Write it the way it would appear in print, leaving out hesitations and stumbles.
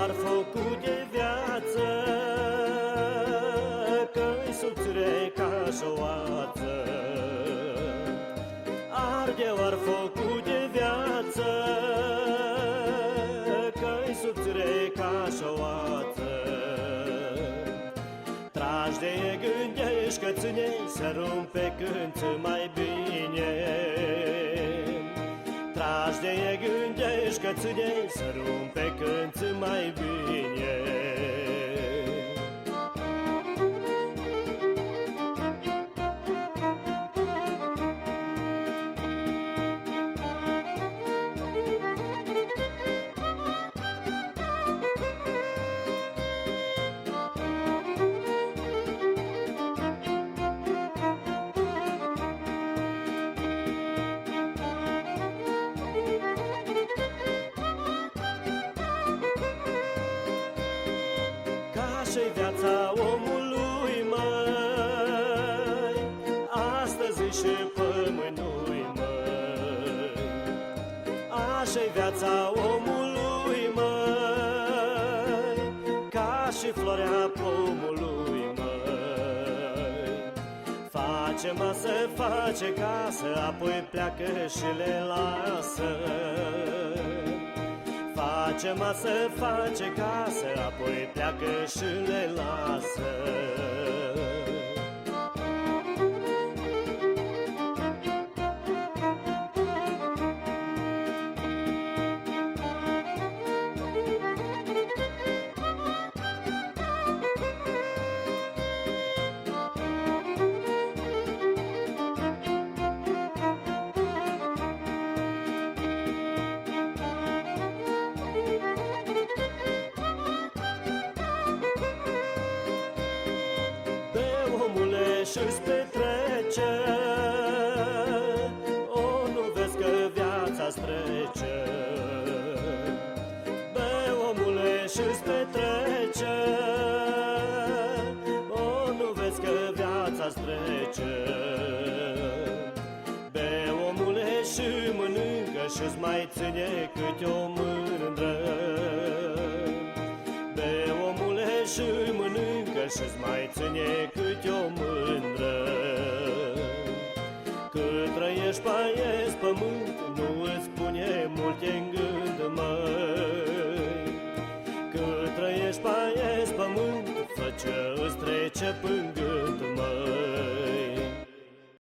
ar focul de viață, că-i subțire ca și o oață. Arde ar focul de viață, că-i subțire ca și o oață. Tragi de gândești că ține se rupe când ți mai bine. Tragi de gândești că ține se rupe când ți mai bine. Și viața omului, măi, astăzi și pământului, măi. Așa-i viața omului, măi, ca și floarea pomului, măi. Face masă, face casă, apoi pleacă și le lasă. Face masă, face casă, apoi pleacă și le lasă. Și-ți petrece, o, nu vezi că viața-ți trece. Be, omule, și-ți petrece, o, nu vezi că viața-ți trece. Be, omule, și mănâncă și-ți mai ține câte o mândră. Be, omule, și mănâncă și-ți mai ține câte o mândră. Cât trăiești pe pământ, nu îți pune multe-n gând, măi. Cât trăiești pe pământ, fă ce îți trece până.